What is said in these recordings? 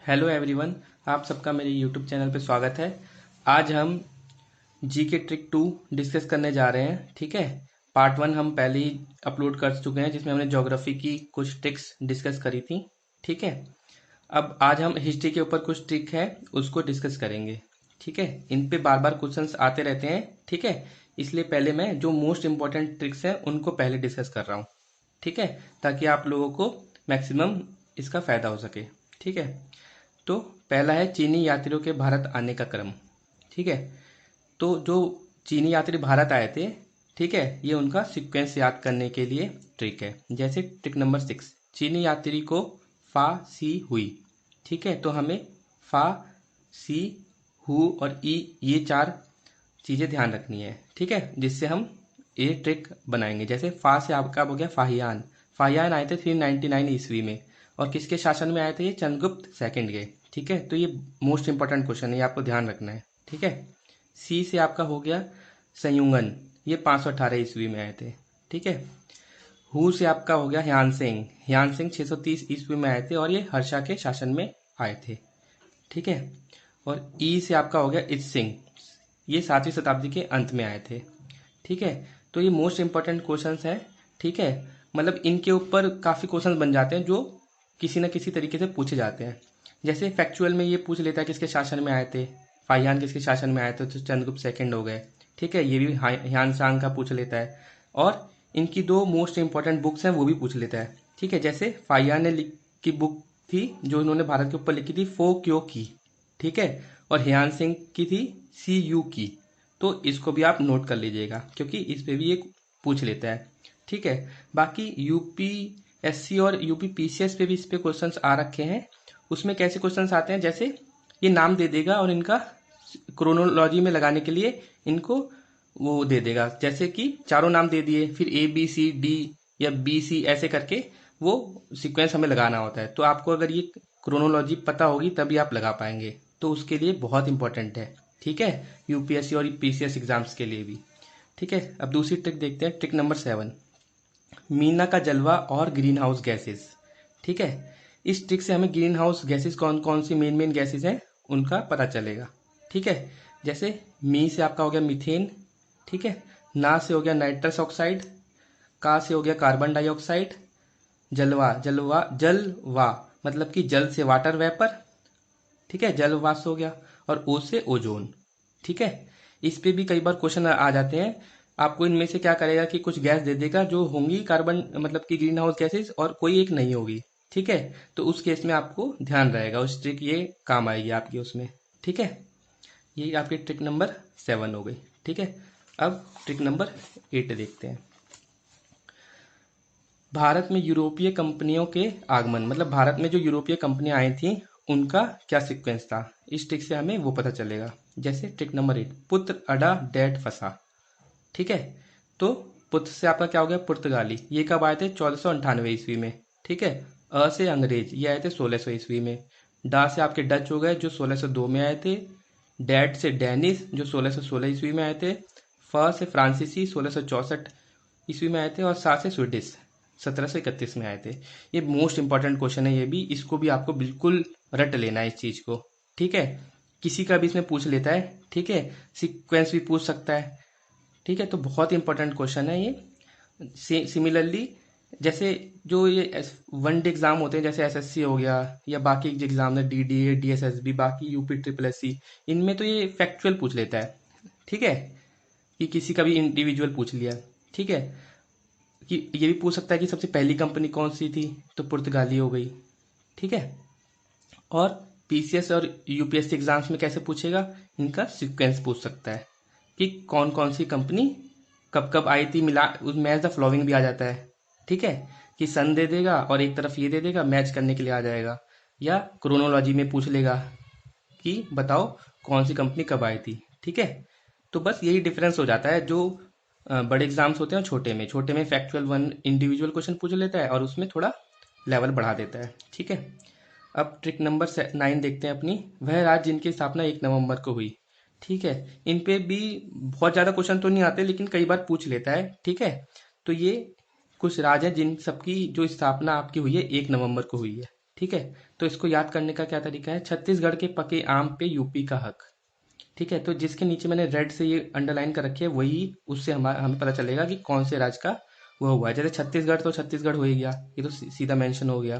Hello everyone, आप सबका मेरे यूट्यूब चैनल पे स्वागत है। आज हम जी के ट्रिक 2 डिस्कस करने जा रहे हैं। ठीक है, पार्ट 1 हम पहले ही अपलोड कर चुके हैं जिसमें हमने ज्योग्राफी की कुछ ट्रिक्स डिस्कस करी थी। ठीक है, अब आज हम हिस्ट्री के ऊपर कुछ ट्रिक है उसको डिस्कस करेंगे। ठीक है, इन पे बार बार क्वेश्चंस आते रहते हैं। ठीक है, इसलिए पहले मैं जो मोस्ट इंपॉर्टेंट ट्रिक्स हैं उनको पहले डिस्कस कर रहा हूँ। ठीक है, ताकि आप लोगों को मैक्सिमम इसका फ़ायदा हो सके। ठीक है, तो पहला है चीनी यात्रियों के भारत आने का क्रम। ठीक है, तो जो चीनी यात्री भारत आए थे, ठीक है, ये उनका सीक्वेंस याद करने के लिए ट्रिक है। जैसे ट्रिक नंबर 6, चीनी यात्री को फा सी हुई। ठीक है, तो हमें फा सी हु और ई ये चार चीज़ें ध्यान रखनी है। ठीक है, जिससे हम ये ट्रिक बनाएंगे। जैसे फा से आपका हो गया फाहियान। फाहियान आए थे 399 ईस्वी में, और किसके शासन में आए थे? ये चंद्रगुप्त सेकंड के। ठीक है, तो ये मोस्ट इंपॉर्टेंट क्वेश्चन है, ये आपको ध्यान रखना है। ठीक है, सी से आपका हो गया संयुगन, ये 518 ईस्वी में आए थे। ठीक है, हु से आपका हो गया ह्यान सिंह। ह्यान सिंह 630 ईस्वी में आए थे और ये हर्षा के शासन में आए थे। ठीक है, और ई से आपका हो गया इत सिंह, ये 7वीं शताब्दी के अंत में आए थे। ठीक है, तो ये मोस्ट इंपॉर्टेंट क्वेश्चंस हैं। ठीक है, मतलब इनके ऊपर काफ़ी क्वेश्चंस बन जाते हैं जो किसी न किसी तरीके से पूछे जाते हैं। जैसे फैक्चुअल में ये पूछ लेता है किसके शासन में आए थे, फाहियान किसके शासन में आए थे, तो चंद्रगुप्त सेकंड हो गए। ठीक है, ये भी ह्यान सांग का पूछ लेता है, और इनकी दो मोस्ट इंपॉर्टेंट बुक्स हैं वो भी पूछ लेता है। ठीक है, जैसे फाहियान ने की बुक थी जो इन्होंने भारत के ऊपर लिखी थी, फो क्यो की। ठीक है, और ह्यान सिंह की थी सी यू की। तो इसको भी आप नोट कर लीजिएगा क्योंकि इस पे भी एक पूछ लेता है। ठीक है, बाकी यूपीएससी और यूपीपीसीएस पे भी इस पे क्वेश्चंस आ रखे हैं। उसमें कैसे क्वेश्चंस आते हैं, जैसे ये नाम दे देगा और इनका क्रोनोलॉजी में लगाने के लिए इनको वो दे देगा। जैसे कि चारों नाम दे दिए, फिर ए बी सी डी या बी सी ऐसे करके वो सीक्वेंस हमें लगाना होता है। तो आपको अगर ये क्रोनोलॉजी पता होगी तभी आप लगा पाएंगे, तो उसके लिए बहुत इंपॉर्टेंट है। ठीक है, यूपीएससी और पीसीएस एग्जाम्स के लिए भी। ठीक है, अब दूसरी ट्रिक देखते हैं, ट्रिक नंबर 7, मीना का जलवा और ग्रीन हाउस गैसेस। ठीक है, इस ट्रिक से हमें ग्रीन हाउस गैसेस कौन कौन सी मेन मेन गैसेस हैं उनका पता चलेगा। ठीक है, जैसे मी से आपका हो गया मीथेन। ठीक है, ना से हो गया नाइट्रस ऑक्साइड, का से हो गया कार्बन डाइऑक्साइड, जलवा जलवा जलवा मतलब कि जल से वाटर वेपर। ठीक है, जल वाष्प हो गया, और ओ से ओजोन। ठीक है, इस पे भी कई बार क्वेश्चन आ जाते हैं। आपको इनमें से क्या करेगा कि कुछ गैस दे देगा जो होंगी कार्बन मतलब कि ग्रीन हाउस गैसेस, और कोई एक नहीं होगी। ठीक है, तो उस केस में आपको ध्यान रहेगा, उस ट्रिक ये काम आएगी आपकी उसमें। ठीक है, ये आपकी ट्रिक नंबर 7 हो गई। ठीक है, अब ट्रिक नंबर 8 देखते हैं। भारत में यूरोपीय कंपनियों के आगमन, मतलब भारत में जो यूरोपीय कंपनियां आई थी उनका क्या सीक्वेंस था, इस ट्रिक से हमें वो पता चलेगा। जैसे ट्रिक नंबर 8, पुत्र अडा डैड फंसा। ठीक है, तो पुत्र से आपका क्या हो गया पुर्तगाली, ये कब आए थे? 1498 ईस्वी में। ठीक है, अ से अंग्रेज, ये आए थे 1600 ईस्वी में। डा से आपके डच हो गए जो 1602 में आए थे। डैड से डैनिश जो 1616 ईस्वी में आए थे। फ से फ्रांसीसी 1664 ईस्वी में आए थे। और सा से स्वीडिश 1731 में आए थे। ये मोस्ट इंपॉर्टेंट क्वेश्चन है, ये भी, इसको भी आपको बिल्कुल रट लेना है इस चीज को। ठीक है, किसी का भी इसमें पूछ लेता है। ठीक है, सीक्वेंस भी पूछ सकता है। ठीक है, तो बहुत इंपॉर्टेंट क्वेश्चन है ये। सिमिलरली जैसे जो ये वन डे एग्जाम होते हैं, जैसे एसएससी हो गया या बाकी एग्जाम है डीडीए डीएसएसबी बाकी यूपी ट्रिपल एससी, इनमें तो ये फैक्चुअल पूछ लेता है। ठीक है, कि किसी का भी इंडिविजुअल पूछ लिया। ठीक है, कि ये भी पूछ सकता है कि सबसे पहली कंपनी कौन सी थी, तो पुर्तगाली हो गई। ठीक है, और पीसीएस और यूपीएससी एग्जाम्स में कैसे पूछेगा, इनका सीक्वेंस पूछ सकता है कि कौन कौन सी कंपनी कब कब आई थी, मिला उस मैच द फ्लोविंग भी आ जाता है। ठीक है, कि सन दे देगा और एक तरफ ये दे देगा, मैच करने के लिए आ जाएगा। या क्रोनोलॉजी में पूछ लेगा कि बताओ कौन सी कंपनी कब आई थी। ठीक है, तो बस यही डिफरेंस हो जाता है जो बड़े एग्जाम्स होते हैं छोटे में फैक्चुअल वन इंडिविजुअल क्वेश्चन पूछ लेता है और उसमें थोड़ा लेवल बढ़ा देता है। ठीक है, अब ट्रिक नंबर 9 देखते हैं अपनी, वह राज्य जिनकी स्थापना 1 नवंबर को हुई। ठीक है, इन पे भी बहुत ज़्यादा क्वेश्चन तो नहीं आते लेकिन कई बार पूछ लेता है। ठीक है, तो ये कुछ राज्य हैं जिन सबकी जो स्थापना आपकी हुई है 1 नवंबर को हुई है। ठीक है, तो इसको याद करने का क्या तरीका है, छत्तीसगढ़ के पके आम पे यूपी का हक। ठीक है, तो जिसके नीचे मैंने रेड से ये अंडरलाइन कर रखी है वही, उससे हमें पता चलेगा कि कौन से राज्य का वो हुआ है। जैसे छत्तीसगढ़ तो छत्तीसगढ़ हो ही गया, ये तो सीधा मेंशन हो गया।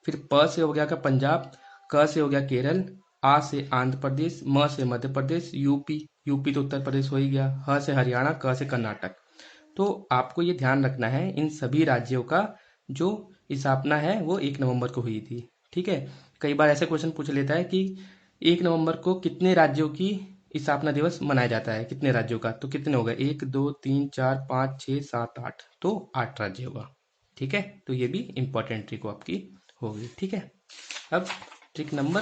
फिर प से हो गया का पंजाब, क से हो गया केरल, आ से आंध्र प्रदेश, म से मध्य प्रदेश, यूपी, यूपी तो उत्तर प्रदेश हो ही गया, ह से हरियाणा, क से कर्नाटक। तो आपको ये ध्यान रखना है इन सभी राज्यों का जो स्थापना है वो 1 नवंबर को हुई थी। ठीक है, कई बार ऐसे क्वेश्चन पूछ लेता है कि 1 नवंबर को कितने राज्यों की स्थापना दिवस मनाया जाता है, कितने राज्यों का, तो कितने हो गए, 1 2 3 4 5 6 7 8, तो 8 राज्य होगा। ठीक है, तो ये भी इंपॉर्टेंट ट्रिक आपकी होगी। ठीक है, अब ट्रिक नंबर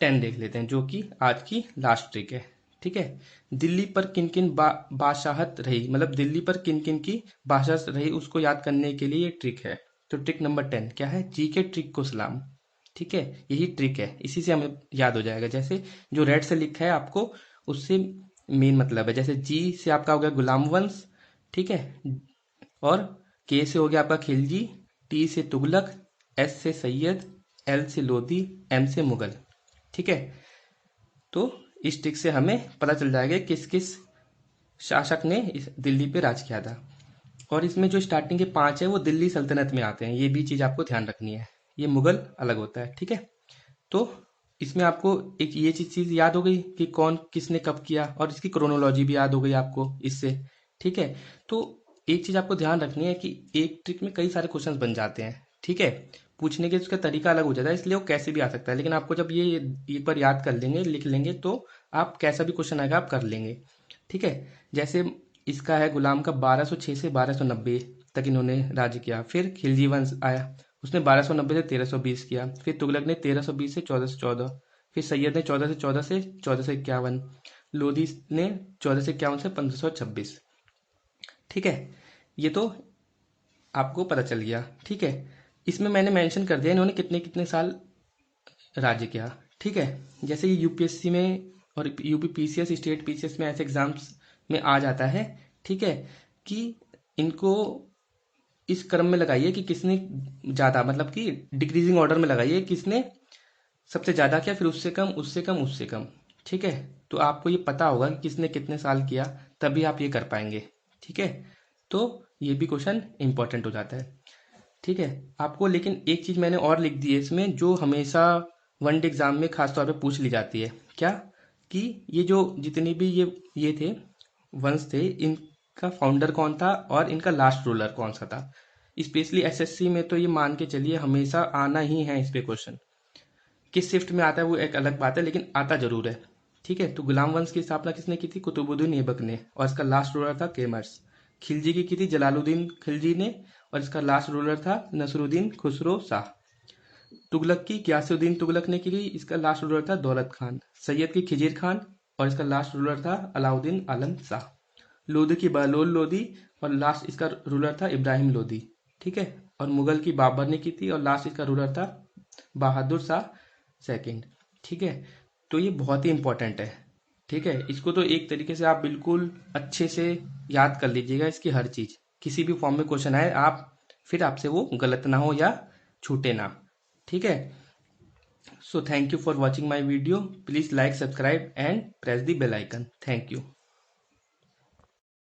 10 देख लेते हैं, जो कि आज की लास्ट ट्रिक है। ठीक है, दिल्ली पर किन किन बादशाहत रही, मतलब दिल्ली पर किन किन की बादशाहत रही उसको याद करने के लिए ये ट्रिक है। तो ट्रिक नंबर 10 क्या है, जी के ट्रिक को सलाम। ठीक है, यही ट्रिक है, इसी से हमें याद हो जाएगा। जैसे जो रेड से लिखा है आपको उससे मेन मतलब है, जैसे जी से आपका हो गया गुलाम वंश। ठीक है, और के से हो गया आपका खिलजी, टी से तुगलक, एस से सैयद, एल से लोधी, एम से मुगल। ठीक है, तो इस ट्रिक से हमें पता चल जाएगा किस किस शासक ने इस दिल्ली पे राज किया था। और इसमें जो स्टार्टिंग के 5 है वो दिल्ली सल्तनत में आते हैं, ये भी चीज़ आपको ध्यान रखनी है, ये मुगल अलग होता है। ठीक है, तो इसमें आपको एक ये चीज़ याद हो गई कि कौन किसने कब किया, और इसकी क्रोनोलॉजी भी याद हो गई आपको इससे। ठीक है, तो एक चीज़ आपको ध्यान रखनी है कि एक ट्रिक में कई सारे क्वेश्चंस बन जाते हैं। ठीक है, पूछने के उसका तरीका अलग हो जाता है, इसलिए वो कैसे भी आ सकता है, लेकिन आपको जब ये एक बार याद कर लेंगे, लिख लेंगे, तो आप कैसा भी क्वेश्चन आएगा आप कर लेंगे। ठीक है, जैसे इसका है गुलाम का 1206 से 1290 तक इन्होंने राज्य किया। फिर खिलजी वंश आया, उसने 1290 से 1320 किया। फिर तुगलक ने 1320 से 1414। फिर सैयद ने 14 से 1451। लोधी ने 1451 से 1526। ठीक है, ये तो आपको पता चल गया। ठीक है, इसमें मैंने मेंशन कर दिया इन्होंने कितने कितने साल राज्य किया। ठीक है, जैसे ये यूपीएससी में और यूपी पीसीएस, स्टेट पीसीएस में ऐसे एग्जाम्स में आ जाता है। ठीक है, कि इनको इस क्रम में लगाइए कि किसने ज़्यादा, मतलब कि डिक्रीजिंग ऑर्डर में लगाइए, किसने सबसे ज़्यादा किया, फिर उससे कम, उससे कम, उससे कम। ठीक है, तो आपको ये पता होगा कि किसने कितने साल किया, तभी आप ये कर पाएंगे। ठीक है, तो ये भी क्वेश्चन इंपॉर्टेंट हो जाता है। ठीक है, आपको लेकिन एक चीज़ मैंने और लिख दी है इसमें, जो हमेशा वनडे एग्जाम में खास तौर पे पूछ ली जाती है, क्या, कि ये जो जितने भी ये थे वंश थे, इनका फाउंडर कौन था और इनका लास्ट रूलर कौन सा था। स्पेशली एसएससी में तो ये मान के चलिए हमेशा आना ही है इस पे क्वेश्चन। किस शिफ्ट में आता है वो एक अलग बात है, लेकिन आता जरूर है। ठीक है, तो गुलाम वंश की स्थापना किसने की थी, कुतुबुद्दीन ऐबक ने, और इसका लास्ट रूलर था केमर्स। खिलजी की थी जलालुद्दीन खिलजी ने, और इसका लास्ट रूलर था नसरुद्दीन खुसरो शाह। तुगलक की गयासुद्दीन तुगलक ने की थी, इसका लास्ट रूलर था दौलत खान। सैयद की खिजिर खान, और इसका लास्ट रूलर था अलाउद्दीन आलम शाह। लोधी की बहलोल लोधी, और लास्ट इसका रूलर था इब्राहिम लोधी। ठीक है, और मुगल की बाबर ने की थी, और लास्ट इसका रूलर था बहादुर शाह सेकंड। ठीक है, तो ये बहुत ही इंपॉर्टेंट है। ठीक है, इसको तो एक तरीके से आप बिल्कुल अच्छे से याद कर लीजिएगा, इसकी हर चीज, किसी भी फॉर्म में क्वेश्चन आए आप, फिर आपसे वो गलत ना हो या छूटे ना। ठीक है, so thank you for watching my video, please like, subscribe and press the bell icon. Thank you.